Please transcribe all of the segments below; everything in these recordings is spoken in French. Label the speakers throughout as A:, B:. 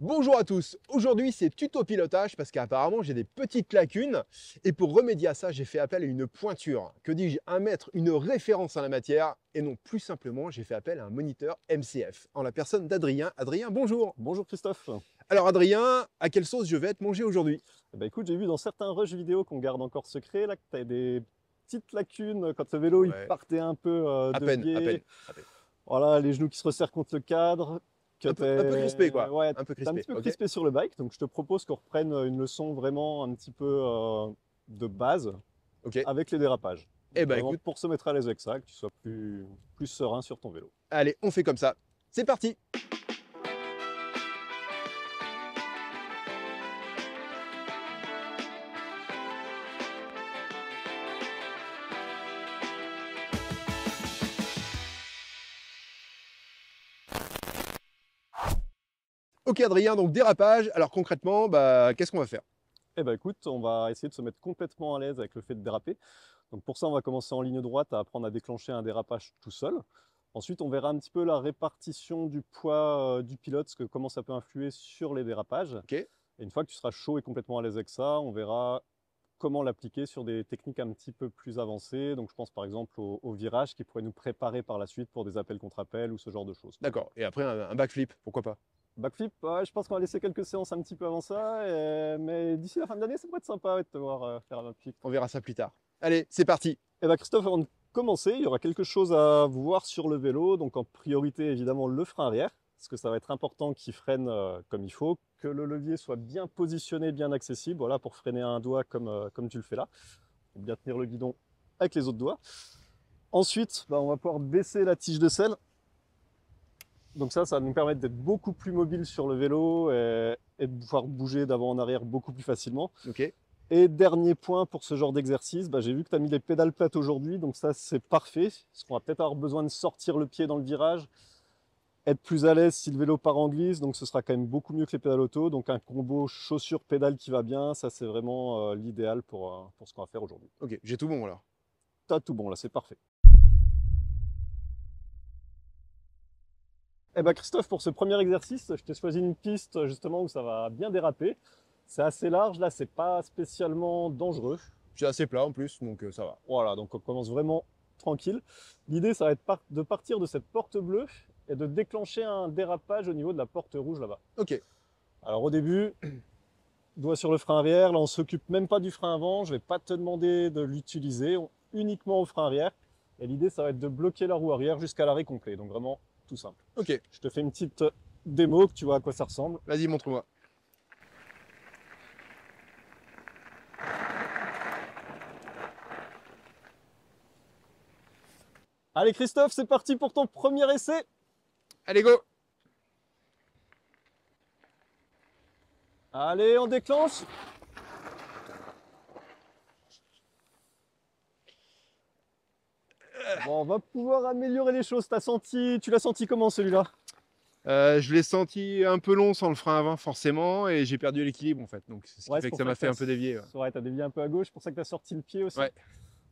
A: Bonjour à tous, aujourd'hui c'est tuto pilotage parce qu'apparemment j'ai des petites lacunes et pour remédier à ça j'ai fait appel à une pointure, que dis-je, un maître, une référence en la matière et non plus simplement j'ai fait appel à un moniteur MCF en la personne d'Adrien. Adrien, bonjour.
B: Bonjour Christophe.
A: Alors Adrien, à quelle sauce je vais être mangé aujourd'hui?
B: Écoute, j'ai vu dans certains rushs vidéo qu'on garde encore secret là, que tu as des petites lacunes quand le vélo il
A: Ouais,
B: partait un peu
A: à
B: de
A: peine, à peine,
B: biais.
A: à peine.
B: Voilà, les genoux qui se resserrent contre le cadre, que
A: Un peu crispé quoi,
B: ouais,
A: un peu
B: t'es un
A: crispé,
B: petit peu
A: ok?
B: crispé sur le bike. Donc je te propose qu'on reprenne une leçon vraiment un petit peu de base
A: Ok,
B: avec les dérapages.
A: eh ben
B: Vraiment
A: écoute,
B: pour se mettre à l'aise avec ça, que tu sois plus serein sur ton vélo.
A: allez on fait comme ça, c'est parti. Ok Adrien, donc dérapage, alors concrètement, qu'est-ce qu'on va faire?
B: Écoute, on va essayer de se mettre complètement à l'aise avec le fait de déraper. Donc pour ça, on va commencer en ligne droite à apprendre à déclencher un dérapage tout seul. Ensuite, on verra un petit peu la répartition du poids du pilote, comment ça peut influer sur les dérapages.
A: Ok,
B: Et une fois que tu seras chaud et complètement à l'aise avec ça, on verra comment l'appliquer sur des techniques un petit peu plus avancées. Donc je pense par exemple au virage qui pourrait nous préparer par la suite pour des appels contre appels ou ce genre de choses.
A: d'accord, et après un backflip, pourquoi pas?
B: Backflip, ouais, je pense qu'on va laisser quelques séances un petit peu avant ça, mais d'ici la fin de l'année, ça pourrait être sympa ouais, de te voir faire un backflip.
A: On verra ça plus tard. Allez, c'est parti.
B: Christophe, avant de commencer, il y aura quelque chose à voir sur le vélo. Donc en priorité, évidemment, le frein arrière, parce que ça va être important qu'il freine comme il faut, que le levier soit bien positionné, bien accessible, voilà, pour freiner à un doigt comme tu le fais là, pour bien tenir le guidon avec les autres doigts. Ensuite, on va pouvoir baisser la tige de selle. Donc ça va nous permettre d'être beaucoup plus mobile sur le vélo et de pouvoir bouger d'avant en arrière beaucoup plus facilement.
A: Ok,
B: Et dernier point pour ce genre d'exercice, j'ai vu que tu as mis les pédales plates aujourd'hui, donc ça c'est parfait, parce qu'on va peut-être avoir besoin de sortir le pied dans le virage, être plus à l'aise si le vélo part en glisse, donc ce sera quand même beaucoup mieux que les pédales auto, donc un combo chaussures-pédales qui va bien, ça c'est vraiment l'idéal pour ce qu'on va faire aujourd'hui.
A: ok, j'ai tout bon alors.
B: T'as tout bon là, c'est parfait. Christophe, pour ce premier exercice, je t'ai choisi une piste justement où ça va bien déraper. C'est assez large, là c'est pas spécialement dangereux.
A: C'est assez plat en plus, donc ça va.
B: Voilà, donc on commence vraiment tranquille. L'idée, ça va être de partir de cette porte bleue et de déclencher un dérapage au niveau de la porte rouge là-bas.
A: Ok,
B: Alors au début, doigt sur le frein arrière, là on s'occupe même pas du frein avant, je vais pas te demander de l'utiliser, uniquement au frein arrière. Et l'idée, ça va être de bloquer la roue arrière jusqu'à l'arrêt complet, donc vraiment tout simple.
A: ok,
B: Je te fais une petite démo que tu vois à quoi ça ressemble.
A: vas-y, montre-moi.
B: Allez Christophe, c'est parti pour ton premier essai.
A: Allez, go!
B: Allez, on déclenche. Bon, on va pouvoir améliorer les choses. Tu l'as senti comment celui-là?
A: Je l'ai senti un peu long sans le frein avant, forcément, et j'ai perdu l'équilibre en fait. Donc, c'est ce qui
B: Ouais, c'est
A: fait que
B: pour
A: ça
B: ça
A: m'a
B: que
A: fait un peu dévier. Ouais.
B: t'as dévié un peu à gauche, c'est pour ça que tu as sorti le pied aussi.
A: Ouais.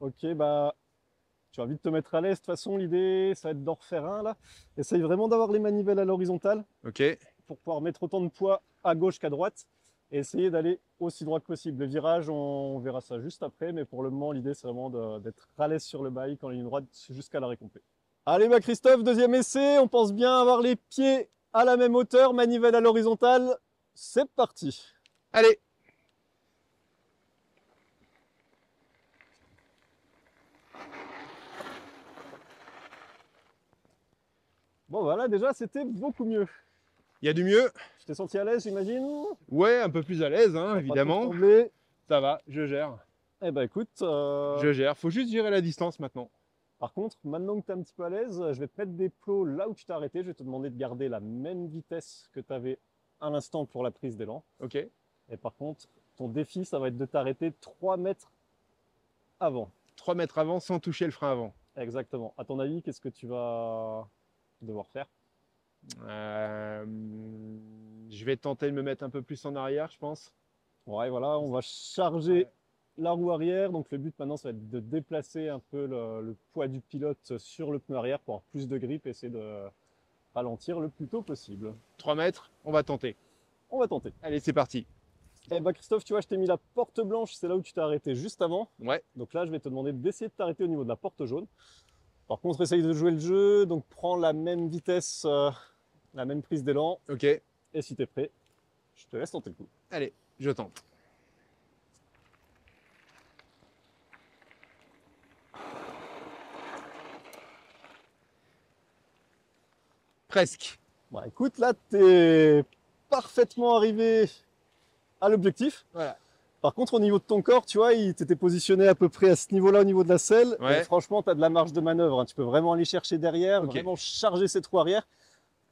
B: Ok, tu as envie de te mettre à l'aise. De toute façon, l'idée, ça va être d'en refaire un là. Essaye vraiment d'avoir les manivelles à l'horizontale
A: Ok,
B: pour pouvoir mettre autant de poids à gauche qu'à droite et essayer d'aller aussi droit que possible. Le virage, on verra ça juste après, mais pour le moment, l'idée, c'est vraiment d'être à l'aise sur le bike en ligne droite jusqu'à l'arrêt complet. Allez, Christophe, deuxième essai. On pense bien avoir les pieds à la même hauteur, manivelle à l'horizontale. C'est parti.
A: allez!
B: Bon, voilà, déjà, c'était beaucoup mieux.
A: Il y a du mieux?
B: Je t'ai senti à l'aise, j'imagine?
A: Ouais, un peu plus à l'aise, hein,
B: T'as pas trop
A: évidemment.
B: tremblé?
A: Ça va, je gère.
B: Écoute,
A: Je gère. Faut juste gérer la distance maintenant.
B: par contre, maintenant que tu es un petit peu à l'aise, je vais te mettre des plots là où tu t'es arrêté. Je vais te demander de garder la même vitesse que tu avais à l'instant pour la prise d'élan.
A: Ok,
B: Et par contre, ton défi, ça va être de t'arrêter 3 mètres avant.
A: 3 mètres avant sans toucher le frein avant.
B: Exactement. À ton avis, qu'est-ce que tu vas devoir faire?
A: Euh, je vais tenter de me mettre un peu plus en arrière, je pense.
B: Ouais, voilà, on va charger
A: Ouais.
B: la roue arrière. Donc le but maintenant, ça va être de déplacer un peu le poids du pilote sur le pneu arrière pour avoir plus de grip et essayer de ralentir le plus tôt possible.
A: 3 mètres, on va tenter.
B: On va tenter.
A: Allez, c'est parti.
B: Eh ben Christophe, tu vois, je t'ai mis la porte blanche, c'est là où tu t'es arrêté juste avant.
A: Ouais,
B: Donc là, je vais te demander d'essayer de t'arrêter au niveau de la porte jaune. Par contre, essaye de jouer le jeu, donc prends la même vitesse, la même prise d'élan.
A: ok.
B: Et si tu es prêt, je te laisse tenter le coup.
A: Allez, je tente. Presque.
B: Bon, écoute, là, tu es parfaitement arrivé à l'objectif.
A: Voilà.
B: Par contre, au niveau de ton corps, tu vois, il t'était positionné à peu près à ce niveau-là au niveau de la selle.
A: Ouais.
B: Et franchement, tu as de la marge de manœuvre, hein. Tu peux vraiment aller chercher derrière,
A: Ok.
B: vraiment charger cette roue arrière.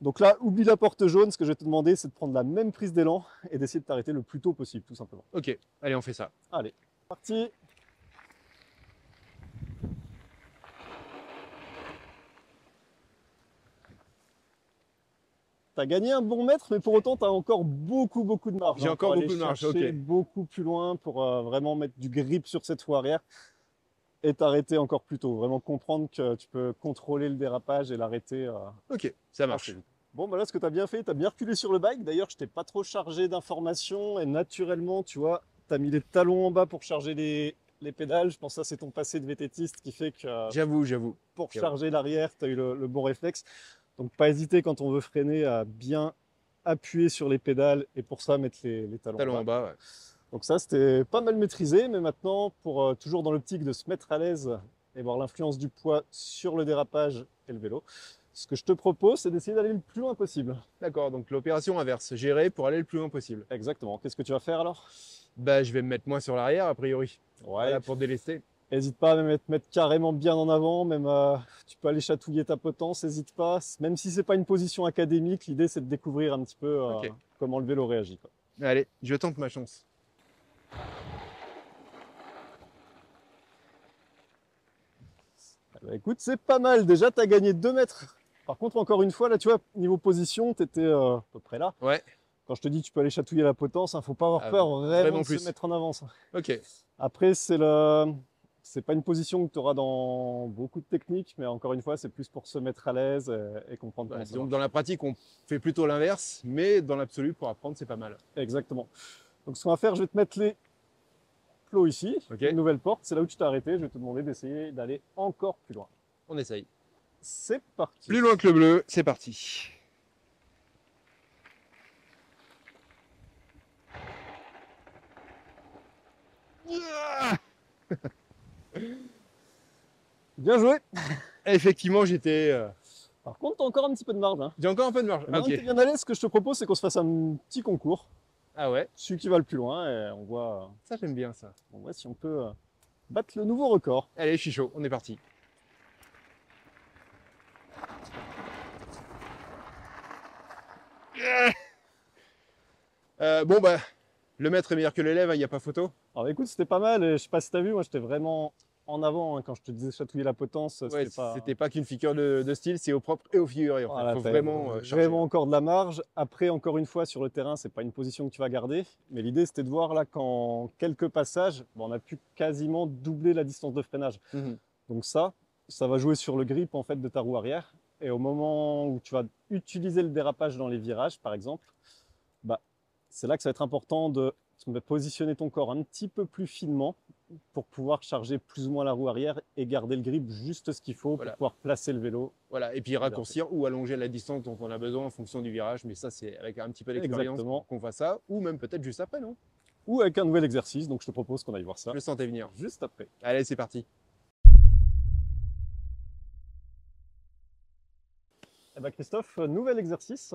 B: Donc là, oublie la porte jaune. Ce que je vais te demander, c'est de prendre la même prise d'élan et d'essayer de t'arrêter le plus tôt possible, tout simplement.
A: Ok, allez, on fait ça.
B: Allez, parti. Tu as gagné un bon mètre, mais pour autant, tu as encore beaucoup de marge.
A: J'ai encore
B: pour
A: beaucoup
B: aller
A: de marge,
B: chercher
A: ok.
B: beaucoup plus loin pour vraiment mettre du grip sur cette roue arrière et t'arrêter encore plus tôt. Vraiment comprendre que tu peux contrôler le dérapage et l'arrêter
A: Ok, ça
B: assez
A: marche.
B: vite. Bon, bah là, ce que tu as bien fait, tu as bien reculé sur le bike. D'ailleurs, je t'ai pas trop chargé d'informations et naturellement, tu vois, tu as mis les talons en bas pour charger les pédales. Je pense que ça, c'est ton passé de VTTiste qui fait que
A: J'avoue.
B: pour
A: C'est
B: charger l'arrière, tu as eu le bon réflexe. Donc, pas hésiter quand on veut freiner à bien appuyer sur les pédales et pour ça, mettre les talons en
A: Talon
B: bas.
A: en bas, ouais.
B: Donc ça, c'était pas mal maîtrisé, mais maintenant, pour toujours dans l'optique de se mettre à l'aise et voir l'influence du poids sur le dérapage et le vélo, ce que je te propose, c'est d'essayer d'aller le plus loin possible.
A: D'accord, donc l'opération inverse, gérer pour aller le plus loin possible.
B: Exactement. Qu'est-ce que tu vas faire alors?
A: Bah, je vais me mettre moins sur l'arrière, a priori.
B: Ouais.
A: Voilà, pour délester.
B: N'hésite pas à même te mettre carrément bien en avant, même tu peux aller chatouiller ta potence, n'hésite pas. Même si c'est pas une position académique, l'idée c'est de découvrir un petit peu
A: Ok.
B: comment le vélo réagit, quoi.
A: Allez, je tente ma chance.
B: Bah, écoute, c'est pas mal. Déjà, tu as gagné 2 mètres. Par contre, encore une fois, là, tu vois, niveau position, tu étais à peu près là.
A: Ouais,
B: Quand je te dis tu peux aller chatouiller la potence, il ne faut pas avoir
A: Ah,
B: peur vraiment de
A: plus.
B: se mettre en avance.
A: Ok,
B: Après, c'est pas une position que tu auras dans beaucoup de techniques, mais encore une fois, c'est plus pour se mettre à l'aise et comprendre comment ça
A: donc
B: marche.
A: dans la pratique, on fait plutôt l'inverse, mais dans l'absolu, pour apprendre, c'est pas mal.
B: Exactement. Donc, ce qu'on va faire, je vais te mettre les plots ici,
A: Ok.
B: une nouvelle porte, c'est là où tu t'es arrêté. Je vais te demander d'essayer d'aller encore plus loin.
A: On essaye.
B: C'est parti.
A: Plus loin que le bleu, c'est parti.
B: Bien joué.
A: Effectivement,
B: Par contre, tu as encore un petit peu de marge, hein.
A: j'ai encore un peu de marge.
B: Maintenant que
A: Ok.
B: tu es bien allé, ce que je te propose, c'est qu'on se fasse un petit concours.
A: Ah ouais,
B: Celui qui va le plus loin, et
A: ça j'aime bien ça.
B: on voit si on peut battre le nouveau record.
A: Allez, je suis chaud, on est parti. Bon bah, le maître est meilleur que l'élève, il n'y a pas photo.
B: Alors écoute, c'était pas mal. Je sais pas si tu as vu, moi j'étais vraiment en avant, hein, quand je te disais chatouiller la potence.
A: Ouais,
B: C'était pas.
A: pas qu'une figure de style, c'est au propre et au figuré. En fait.
B: Voilà,
A: Faut
B: t'as
A: vraiment chercher.
B: vraiment encore de la marge. Après, encore une fois, sur le terrain, c'est pas une position que tu vas garder. Mais l'idée, c'était de voir là qu'en quelques passages, bon, on a pu quasiment doubler la distance de freinage.
A: Mhm.
B: Donc ça va jouer sur le grip en fait de ta roue arrière. Et au moment où tu vas utiliser le dérapage dans les virages, par exemple, bah, c'est là que ça va être important de positionner ton corps un petit peu plus finement pour pouvoir charger plus ou moins la roue arrière et garder le grip juste ce qu'il faut
A: Voilà.
B: pour pouvoir placer le vélo.
A: Voilà, et puis raccourcir ou allonger la distance dont on a besoin en fonction du virage. Mais ça, c'est avec un petit peu d'expérience
B: Exactement.
A: qu'on voit ça, ou même peut-être juste après, non?
B: Ou avec un nouvel exercice, donc je te propose qu'on aille voir ça
A: Je le sentais venir.
B: juste après.
A: Allez, c'est parti.
B: Eh ben Christophe, nouvel exercice.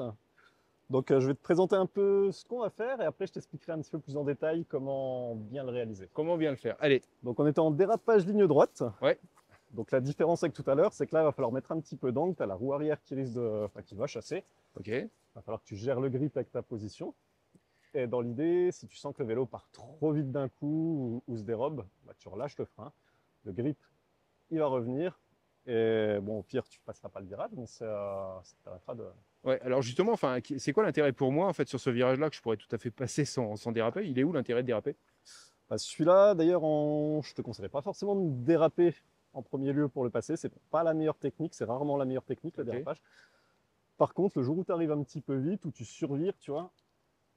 B: Donc je vais te présenter un peu ce qu'on va faire et après je t'expliquerai un petit peu plus en détail comment bien le réaliser.
A: Comment bien le faire? Allez,
B: Donc on était en dérapage ligne droite.
A: Ouais.
B: Donc la différence avec tout à l'heure, c'est que là, il va falloir mettre un petit peu d'angle. Tu as la roue arrière qui risque qui va chasser.
A: ok.
B: Il va falloir que tu gères le grip avec ta position. Et dans l'idée, si tu sens que le vélo part trop vite d'un coup ou se dérobe, bah, tu relâches le frein. Le grip, il va revenir. Et bon, au pire, tu passeras pas le virage, mais ça te permettra de...
A: Ouais, alors justement, enfin, c'est quoi l'intérêt pour moi en fait sur ce virage-là que je pourrais tout à fait passer sans déraper? Il est où l'intérêt de déraper?
B: Bah, celui-là, d'ailleurs, je te conseillerais pas forcément de déraper en premier lieu pour le passer. C'est pas la meilleure technique, c'est rarement la meilleure technique, le
A: Ok.
B: dérapage. Par contre, le jour où tu arrives un petit peu vite, où tu survires, tu vois,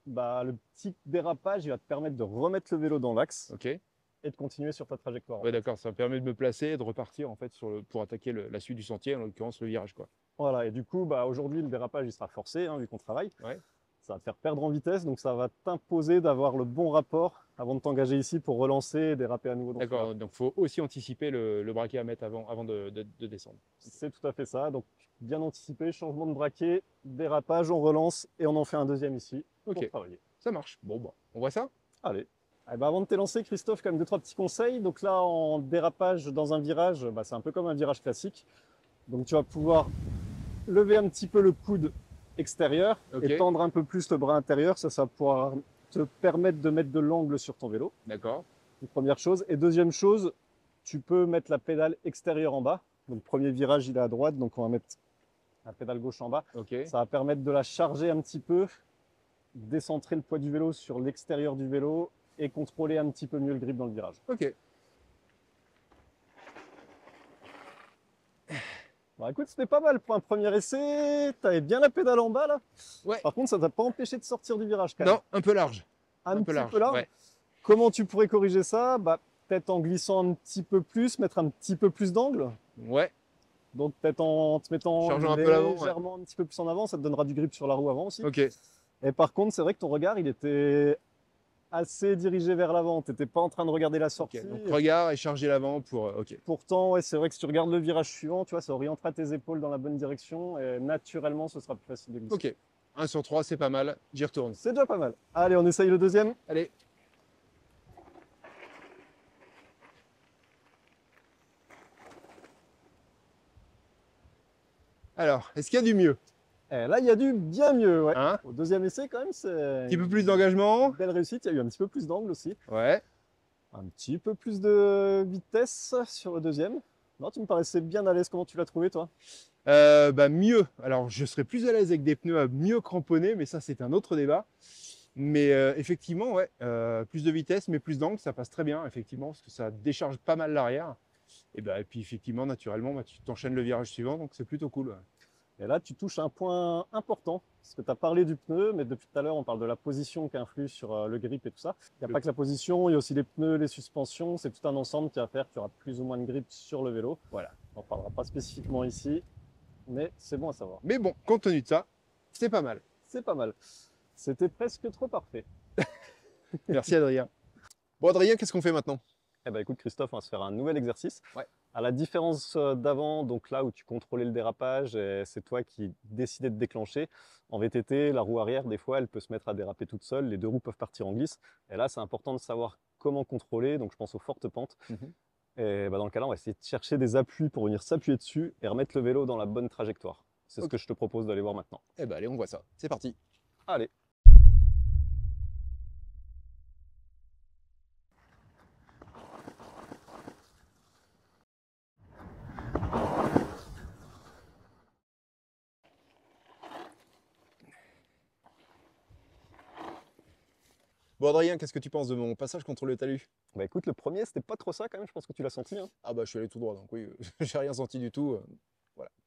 B: bah, le petit dérapage, il va te permettre de remettre le vélo dans l'axe
A: Ok.
B: et de continuer sur ta trajectoire.
A: Ouais, d'accord, ça me permet de me placer et de repartir en fait pour attaquer la suite du sentier, en l'occurrence le virage, quoi.
B: Voilà, et du coup, bah, aujourd'hui, le dérapage, il sera forcé, hein, vu qu'on travaille.
A: Ouais.
B: Ça va te faire perdre en vitesse, donc ça va t'imposer d'avoir le bon rapport avant de t'engager ici pour relancer et déraper à nouveau dans ce virage.
A: D'accord, donc il faut aussi anticiper le braquet à mettre avant de descendre.
B: C'est tout à fait ça, donc bien anticiper, changement de braquet, dérapage, on relance et on en fait un deuxième ici pour
A: Ok,
B: travailler.
A: ça marche. Bon, bah, on voit ça?
B: Allez. Eh ben, avant de t'élancer, Christophe, quand même deux, trois petits conseils. Donc là, en dérapage dans un virage, bah, c'est un peu comme un virage classique. Donc tu vas pouvoir lever un petit peu le coude extérieur
A: Ok.
B: et tendre un peu plus le bras intérieur. Ça va pouvoir te permettre de mettre de l'angle sur ton vélo.
A: D'accord.
B: Donc, première chose. Et deuxième chose, tu peux mettre la pédale extérieure en bas. Donc premier virage, il est à droite, donc on va mettre la pédale gauche en bas.
A: Ok.
B: Ça va permettre de la charger un petit peu, décentrer le poids du vélo sur l'extérieur du vélo et contrôler un petit peu mieux le grip dans le virage.
A: Ok.
B: Bon, écoute, c'était pas mal pour un premier essai. T'avais bien la pédale en bas là.
A: Ouais.
B: Par contre, ça t'a pas empêché de sortir du virage quand même.
A: Non, un peu large.
B: Un
A: peu
B: petit
A: large.
B: peu large.
A: Ouais.
B: Comment tu pourrais corriger ça? Bah, peut-être en glissant un petit peu plus, mettre un petit peu plus d'angle.
A: Ouais.
B: Donc peut-être en te mettant
A: Chargeant un peu l'avant, ouais.
B: légèrement un petit peu plus en avant, ça te donnera du grip sur la roue avant aussi.
A: Ok.
B: Et par contre, c'est vrai que ton regard, il était assez dirigé vers l'avant. Tu n'étais pas en train de regarder la sortie.
A: Ok. Donc regard et charger l'avant pour. Ok.
B: Pourtant, ouais, c'est vrai que si tu regardes le virage suivant, tu vois, ça orientera tes épaules dans la bonne direction et naturellement, ce sera plus facile de glisser.
A: Ok. 1 sur 3, c'est pas mal. J'y retourne.
B: C'est déjà pas mal. Allez, on essaye le deuxième.
A: Allez. Alors, est-ce qu'il y a du mieux?
B: Et là, il y a du bien mieux. Ouais.
A: Hein?
B: Au deuxième essai, quand même, c'est
A: Un petit peu plus d'engagement?
B: une belle réussite. Il y a eu un petit peu plus d'angle aussi.
A: Ouais.
B: Un petit peu plus de vitesse sur le deuxième. Non, tu me paraissais bien à l'aise. Comment tu l'as trouvé, toi?
A: Bah mieux. Alors, je serais plus à l'aise avec des pneus à mieux cramponner, mais ça, c'est un autre débat. Mais effectivement, ouais, plus de vitesse, mais plus d'angle, ça passe très bien, effectivement, parce que ça décharge pas mal l'arrière. Et puis, effectivement, naturellement, bah, tu t'enchaînes le virage suivant, donc c'est plutôt cool. Ouais.
B: Et là, tu touches un point important, parce que tu as parlé du pneu, mais depuis tout à l'heure, on parle de la position qui influe sur le grip et tout ça. Il n'y a pas que la position, il y a aussi les pneus, les suspensions, c'est tout un ensemble qui va faire qu'il y aura plus ou moins de grip sur le vélo.
A: Voilà.
B: On n'en parlera pas spécifiquement ici, mais c'est bon à savoir.
A: Mais bon, compte tenu de ça, c'est pas mal.
B: C'est pas mal. C'était presque trop parfait.
A: Merci, Adrien. Bon, Adrien, qu'est-ce qu'on fait maintenant?
B: Eh ben écoute Christophe, on va se faire un nouvel exercice.
A: Ouais.
B: À la différence d'avant, donc là où tu contrôlais le dérapage, et c'est toi qui décidais de déclencher. En VTT, la roue arrière, des fois, elle peut se mettre à déraper toute seule. Les deux roues peuvent partir en glisse. Et là, c'est important de savoir comment contrôler. Donc je pense aux fortes pentes. Et bah, dans le cas là, on va essayer de chercher des appuis pour venir s'appuyer dessus et remettre le vélo dans la bonne trajectoire. C'est ce
A: Ok.
B: que je te propose d'aller voir maintenant.
A: Eh ben, allez, on voit ça. C'est parti.
B: Allez.
A: Bon, Adrien, qu'est-ce que tu penses de mon passage contre le talus?
B: Bah écoute, le premier, c'était pas trop ça quand même. Je pense que tu l'as senti, hein.
A: Ah bah, je suis allé tout droit, donc oui, j'ai rien senti du tout.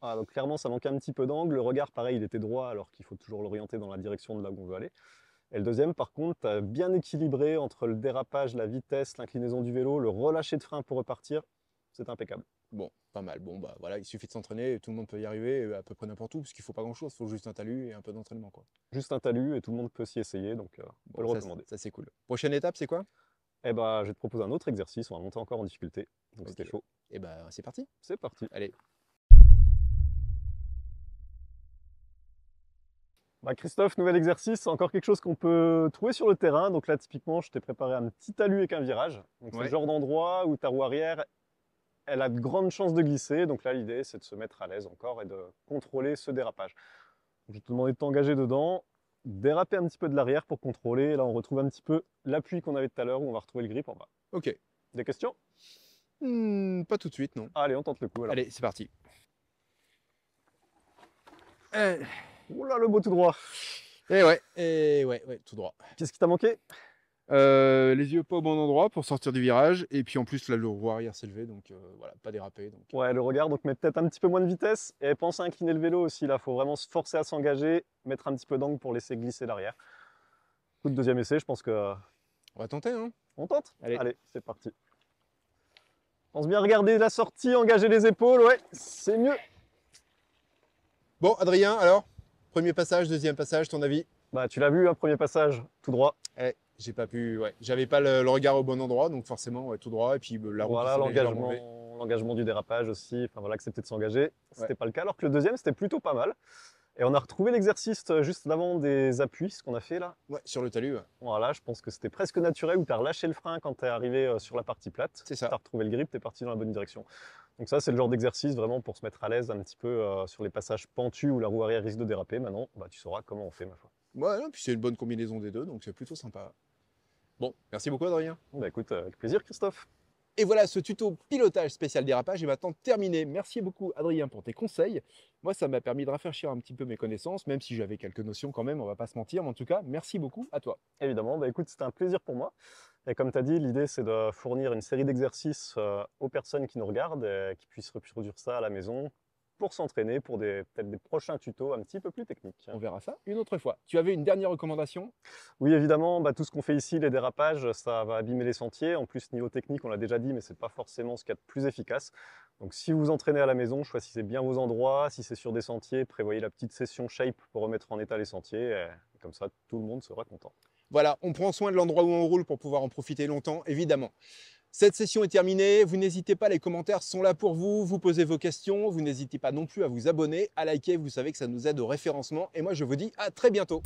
B: Ah, donc clairement, ça manquait un petit peu d'angle. Le regard, pareil, il était droit alors qu'il faut toujours l'orienter dans la direction de là où on veut aller. Et le deuxième, par contre, tu as bien équilibré entre le dérapage, la vitesse, l'inclinaison du vélo, le relâcher de frein pour repartir. C'est impeccable.
A: Bon, pas mal. Bon, bah voilà, il suffit de s'entraîner, et tout le monde peut y arriver à peu près n'importe où, parce qu'il faut pas grand-chose, il faut juste un talus et un peu d'entraînement, quoi.
B: Juste un talus et tout le monde peut s'y essayer, donc on peut le
A: ça,
B: recommander.
A: ça, c'est cool. Prochaine étape, c'est quoi?
B: Eh ben, je vais te proposer un autre exercice, on va monter encore en difficulté. Donc
A: Ok.
B: c'était chaud.
A: Et bah, c'est parti.
B: C'est parti.
A: Allez.
B: Bah, Christophe, nouvel exercice, c'est encore quelque chose qu'on peut trouver sur le terrain. Donc là, typiquement, je t'ai préparé un petit talus avec un virage. Donc c'est
A: Ouais.
B: le genre d'endroit où ta roue arrière, elle a de grandes chances de glisser. Donc là, l'idée, c'est de se mettre à l'aise encore et de contrôler ce dérapage. Donc, je vais te demander de t'engager dedans, déraper un petit peu de l'arrière pour contrôler. Là, on retrouve un petit peu l'appui qu'on avait tout à l'heure où on va retrouver le grip en bas.
A: Ok.
B: Des questions?
A: Pas tout de suite, non.
B: Allez, on tente le coup alors.
A: Allez, c'est parti.
B: Oula, le beau tout droit.
A: Et ouais, tout droit.
B: Qu'est-ce qui t'a manqué?
A: Les yeux pas au bon endroit pour sortir du virage, et puis en plus, là, le roue arrière s'est levé, donc voilà, pas dérapé. Donc...
B: Ouais, le regard, donc mets peut-être un petit peu moins de vitesse et pense à incliner le vélo aussi. Là, faut vraiment se forcer à s'engager, mettre un petit peu d'angle pour laisser glisser l'arrière. écoute, deuxième essai, je pense que
A: On va tenter, hein.
B: on tente.
A: Allez.
B: Allez, c'est parti. Pense bien regarder la sortie, engager les épaules, ouais, c'est mieux.
A: Bon, Adrien, alors, premier passage, deuxième passage, ton avis?
B: Bah, tu l'as vu, un premier passage, tout droit.
A: J'ai pas pu, ouais, j'avais pas le regard au bon endroit, donc forcément, ouais, tout droit, et puis la route
B: Voilà,
A: s'est légèrement levée.
B: l'engagement du dérapage aussi, enfin voilà, accepter de s'engager. C'était pas le cas, alors que le deuxième, c'était plutôt pas mal. Et on a retrouvé l'exercice juste avant des appuis, ce qu'on a fait là.
A: Ouais, sur le talus, ouais.
B: Voilà, je pense que c'était presque naturel où tu as relâché le frein quand tu es arrivé sur la partie plate.
A: C'est ça.
B: Tu as retrouvé le grip, tu es parti dans la bonne direction. Donc ça, c'est le genre d'exercice vraiment pour se mettre à l'aise un petit peu sur les passages pentus où la roue arrière risque de déraper. Maintenant, bah, tu sauras comment on fait, ma foi.
A: Ouais, non, puis c'est une bonne combinaison des deux, donc c'est plutôt sympa. Bon, merci beaucoup, Adrien.
B: Bah écoute, avec plaisir, Christophe.
A: Et voilà, ce tuto pilotage spécial dérapage est maintenant terminé. Merci beaucoup, Adrien, pour tes conseils. Moi, ça m'a permis de rafraîchir un petit peu mes connaissances, même si j'avais quelques notions quand même, on va pas se mentir. Mais en tout cas, merci beaucoup à toi.
B: Évidemment, bah écoute, c'était un plaisir pour moi. Et comme tu as dit, l'idée, c'est de fournir une série d'exercices aux personnes qui nous regardent, et qui puissent reproduire ça à la maison pour s'entraîner, pour peut-être des prochains tutos un petit peu plus techniques.
A: On verra ça une autre fois. Tu avais une dernière recommandation?
B: Oui, évidemment, bah, tout ce qu'on fait ici, les dérapages, ça va abîmer les sentiers. En plus, niveau technique, on l'a déjà dit, mais c'est pas forcément ce qu'il y a de plus efficace. Donc si vous vous entraînez à la maison, choisissez bien vos endroits. Si c'est sur des sentiers, prévoyez la petite session shape pour remettre en état les sentiers. Et comme ça, tout le monde sera content.
A: Voilà, on prend soin de l'endroit où on roule pour pouvoir en profiter longtemps, évidemment. Cette session est terminée, vous n'hésitez pas, les commentaires sont là pour vous, vous posez vos questions, vous n'hésitez pas non plus à vous abonner, à liker, vous savez que ça nous aide au référencement, et moi je vous dis à très bientôt.